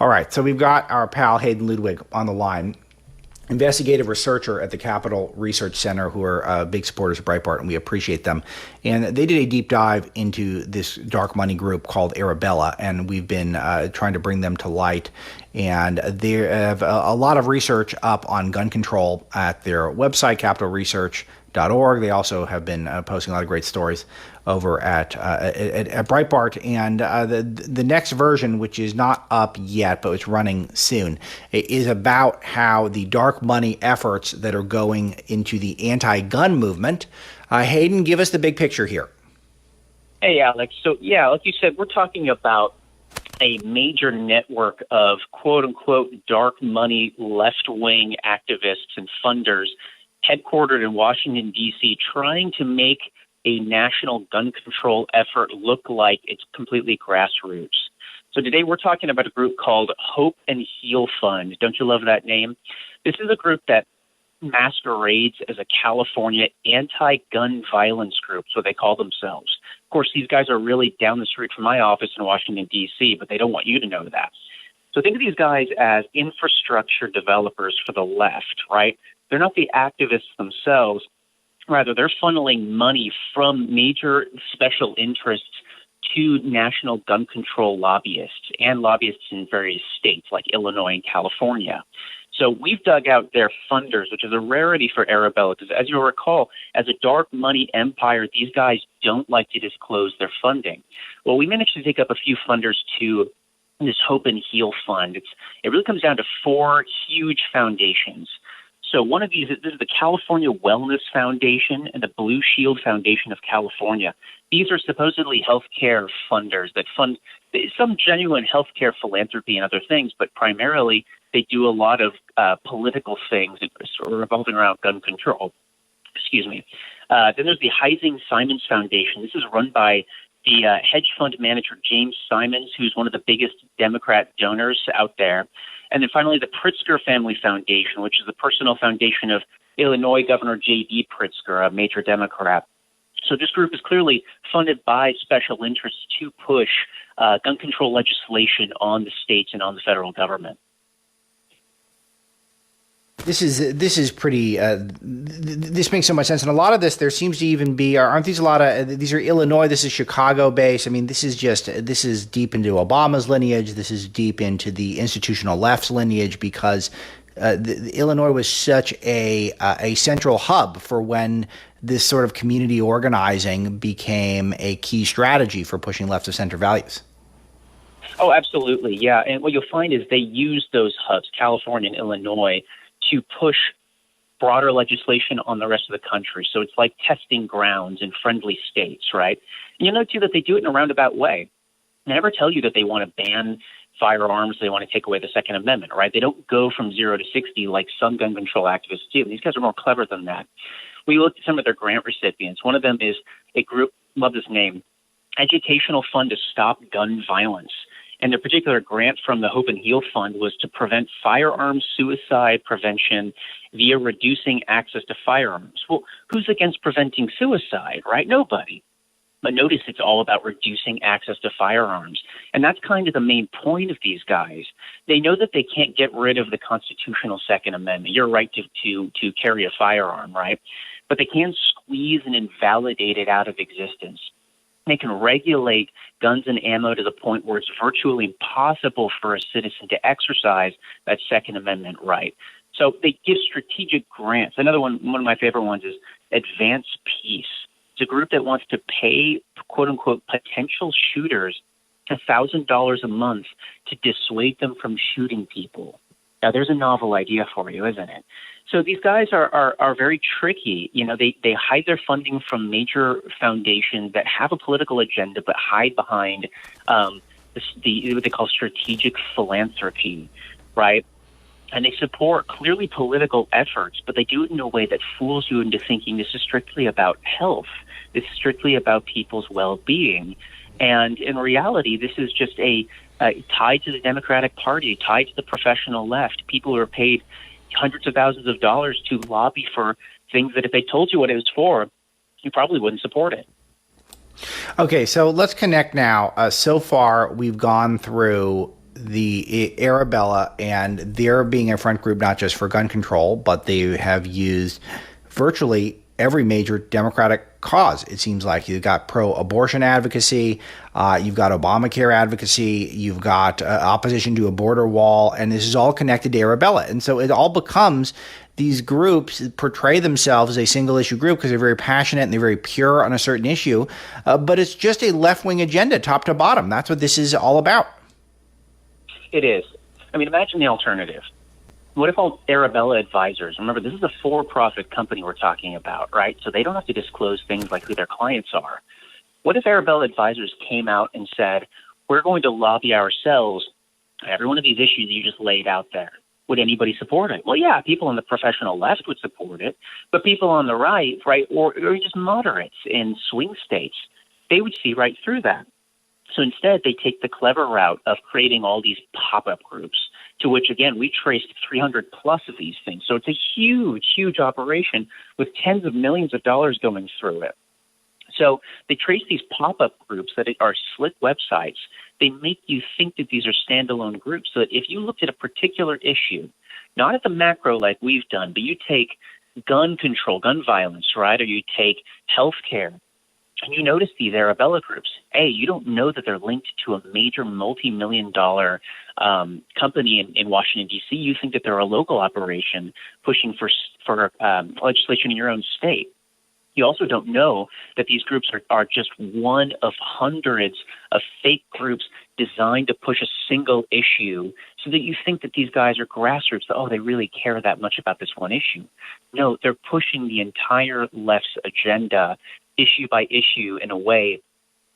All right, so we've got our pal Hayden Ludwig on the line, investigative researcher at the Capital Research Center, who are big supporters of Breitbart, and we appreciate them. And they did a deep dive into this dark money group called Arabella, and we've been trying to bring them to light. And they have a lot of research up on gun control at their website, capitalresearch.org. They also have been posting a lot of great stories over at Breitbart, and the next version, which is not up yet, but it's running soon, is about how the dark money efforts that are going into the anti-gun movement. Hayden, give us the big picture here. Hey, Alex. So, yeah, like you said, we're talking about a major network of quote-unquote dark money left-wing activists and funders headquartered in Washington, D.C., trying to make a national gun control effort look like it's completely grassroots. So today we're talking about a group called Hope and Heal Fund. Don't you love that name? This is a group that masquerades as a California anti-gun violence group, so they call themselves. Of course, these guys are really down the street from my office in Washington, D.C., but they don't want you to know that. So think of these guys as infrastructure developers for the left, right? They're not the activists themselves. Rather, they're funneling money from major special interests to national gun control lobbyists and lobbyists in various states like Illinois and California. So we've dug out their funders, which is a rarity for Arabella, because as you'll recall, as a dark money empire, these guys don't like to disclose their funding. Well, we managed to take up a few funders to this Hope and Heal Fund. It really comes down to four huge foundations. So one of these, this is the California Wellness Foundation and the Blue Shield Foundation of California. These are supposedly healthcare funders that fund some genuine healthcare philanthropy and other things, but primarily they do a lot of political things sort of revolving around gun control. Excuse me. Then there's the Heising Simons Foundation. This is run by the hedge fund manager James Simons, who's one of the biggest Democrat donors out there. And then finally, the Pritzker Family Foundation, which is the personal foundation of Illinois Governor J.B. Pritzker, a major Democrat. So this group is clearly funded by special interests to push gun control legislation on the states and on the federal government. This is pretty. This makes so much sense, and a lot of this there seems to even be. Aren't these a lot of? These are Illinois. This is Chicago based. I mean, this is deep into Obama's lineage. This is deep into the institutional left's lineage because Illinois was such a central hub for when this sort of community organizing became a key strategy for pushing left of center values. Oh, absolutely, yeah. And what you'll find is they use those hubs, California and Illinois, to push broader legislation on the rest of the country. So it's like testing grounds in friendly states, right? And you'll note, too, that they do it in a roundabout way. They never tell you that they want to ban firearms, they want to take away the Second Amendment, right? They don't go from 0 to 60 like some gun control activists do. These guys are more clever than that. We looked at some of their grant recipients. One of them is a group, love this name, Educational Fund to Stop Gun Violence. And their particular grant from the Hope and Heal Fund was to prevent firearms suicide prevention via reducing access to firearms. Well, who's against preventing suicide, right? Nobody. But notice it's all about reducing access to firearms. And that's kind of the main point of these guys. They know that they can't get rid of the constitutional Second Amendment, your right to carry a firearm, right? But they can squeeze and invalidate it out of existence. They can regulate guns and ammo to the point where it's virtually impossible for a citizen to exercise that Second Amendment right. So they give strategic grants. Another one of my favorite ones is Advance Peace. It's a group that wants to pay, quote unquote, potential shooters $1,000 a month to dissuade them from shooting people. Now, there's a novel idea for you, isn't it? So these guys are very tricky. You know, they hide their funding from major foundations that have a political agenda, but hide behind what they call strategic philanthropy, right? And they support clearly political efforts, but they do it in a way that fools you into thinking this is strictly about health. This is strictly about people's well-being. And in reality, this is just tied to the Democratic Party, tied to the professional left. People who are paid hundreds of thousands of dollars to lobby for things that if they told you what it was for, you probably wouldn't support it. Okay, so let's connect now. So far, we've gone through the Arabella, and they're being a front group not just for gun control, but they have used virtually every major Democratic cause. It seems like you've got pro-abortion advocacy, you've got Obamacare advocacy, you've got opposition to a border wall, and this is all connected to Arabella. And so it all becomes these groups portray themselves as a single issue group because they're very passionate and they're very pure on a certain issue, but it's just a left-wing agenda top to bottom. That's what this is all about. It is. I mean, imagine the alternative. What if all Arabella Advisors, remember, this is a for-profit company we're talking about, right? So they don't have to disclose things like who their clients are. What if Arabella Advisors came out and said, we're going to lobby ourselves on every one of these issues you just laid out there? Would anybody support it? Well, yeah, people on the professional left would support it, but people on the right, or just moderates in swing states, they would see right through that. So instead, they take the clever route of creating all these pop-up groups, to which, again, we traced 300 plus of these things. So it's a huge, huge operation with tens of millions of dollars going through it. So they trace these pop-up groups that are slick websites. They make you think that these are standalone groups, so that if you looked at a particular issue, not at the macro like we've done, but you take gun control, gun violence, right, or you take healthcare, and you notice these Arabella groups, you don't know that they're linked to a major multi-million-dollar company in Washington, D.C. You think that they're a local operation pushing for legislation in your own state. You also don't know that these groups are just one of hundreds of fake groups designed to push a single issue, so that you think that these guys are grassroots, that, they really care that much about this one issue. No, they're pushing the entire left's agenda issue by issue in a way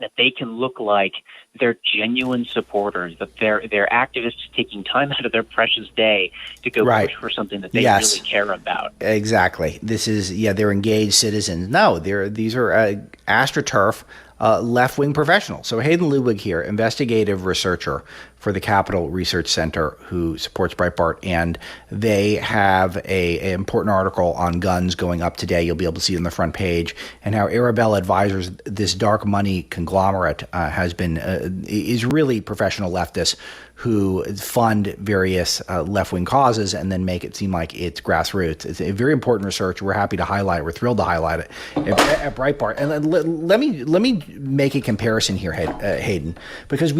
that they can look like they're genuine supporters, that they're activists taking time out of their precious day to go push for something that they really care about. Exactly. This is, they're engaged citizens. No, these are AstroTurf left-wing professionals. So Hayden Ludwig here, investigative researcher for the Capital Research Center, who supports Breitbart, and they have an important article on guns going up today. You'll be able to see it on the front page, and how Arabella Advisors, this dark money conglomerate, is really professional leftists who fund various left-wing causes and then make it seem like it's grassroots. It's a very important research. We're happy to highlight it. We're thrilled to highlight it at Breitbart. And let me make a comparison here, Hayden, because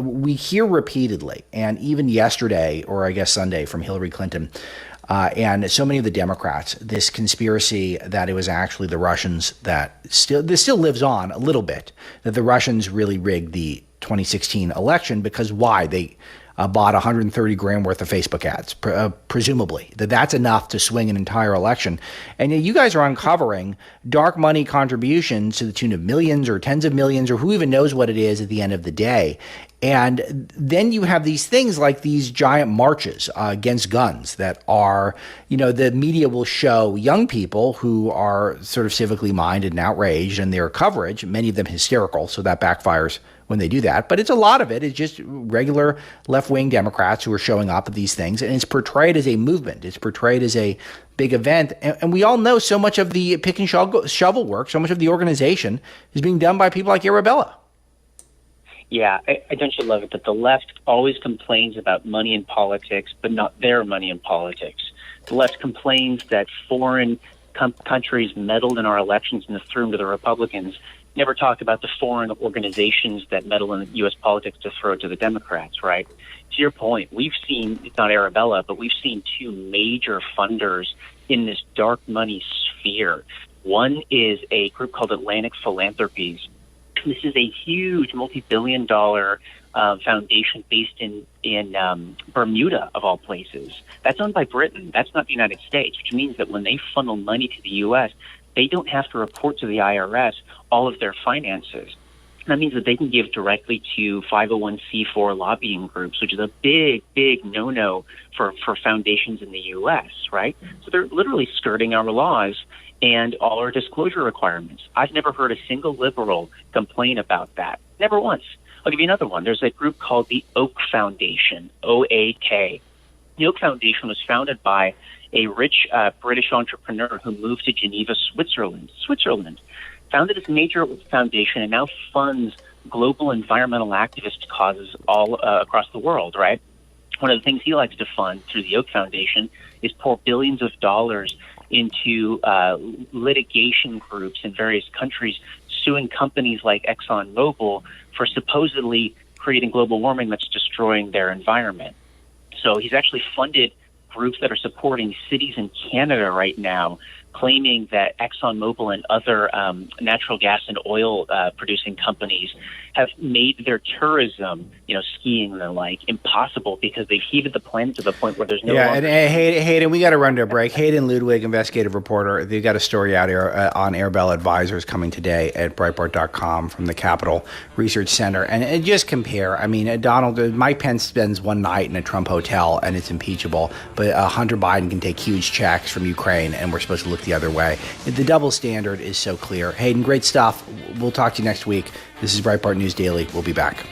we hear repeatedly, and even yesterday, or I guess Sunday, from Hillary Clinton, and so many of the Democrats, this conspiracy that it was actually the Russians this still lives on a little bit, that the Russians really rigged the 2016 election. Because why? They bought 130 grand worth of Facebook ads, presumably. That's enough to swing an entire election. And you guys are uncovering dark money contributions to the tune of millions or tens of millions, or who even knows what it is at the end of the day. And then you have these things like these giant marches against guns that are, the media will show young people who are sort of civically minded and outraged, and their coverage, many of them hysterical, so that backfires when they do that. But it's a lot of it is just regular left-wing Democrats who are showing up at these things, and it's portrayed as a movement. It's portrayed as a big event. And we all know so much of the pick and shovel work, so much of the organization is being done by people like Arabella. Yeah, don't you love it that the left always complains about money in politics, but not their money in politics? The left complains that foreign countries meddled in our elections and threw them to the Republicans, never talk about the foreign organizations that meddle in U.S. politics to throw it to the Democrats, right? To your point, we've seen, it's not Arabella, but we've seen two major funders in this dark money sphere. One is a group called Atlantic Philanthropies. This is a huge multi-billion-dollar foundation based in Bermuda, of all places. That's owned by Britain. That's not the United States, which means that when they funnel money to the U.S., they don't have to report to the IRS all of their finances. That means that they can give directly to 501c4 lobbying groups, which is a big, big no-no for foundations in the U.S., right? So they're literally skirting our laws and all our disclosure requirements. I've never heard a single liberal complain about that. Never once. I'll give you another one. There's a group called the Oak Foundation, OAK. The Oak Foundation was founded by a rich British entrepreneur who moved to Geneva, Switzerland, founded this major foundation and now funds global environmental activist causes all across the world, right? One of the things he likes to fund through the Oak Foundation is pour billions of dollars into litigation groups in various countries suing companies like ExxonMobil for supposedly creating global warming that's destroying their environment. So he's actually funded groups that are supporting cities in Canada right now, claiming that ExxonMobil and other natural gas and oil producing companies have made their tourism, skiing and the like, impossible because they've heated the planet to the point where there's no longer... And Hayden, we got to run to a break. Hayden Ludwig, investigative reporter, they got a story out here on Arabella Advisors coming today at Breitbart.com from the Capital Research Center. And just compare. I mean, Mike Pence spends one night in a Trump hotel and it's impeachable, but Hunter Biden can take huge checks from Ukraine and we're supposed to look the other way. The double standard is so clear. Hayden, great stuff. We'll talk to you next week. This is Breitbart News Daily. We'll be back.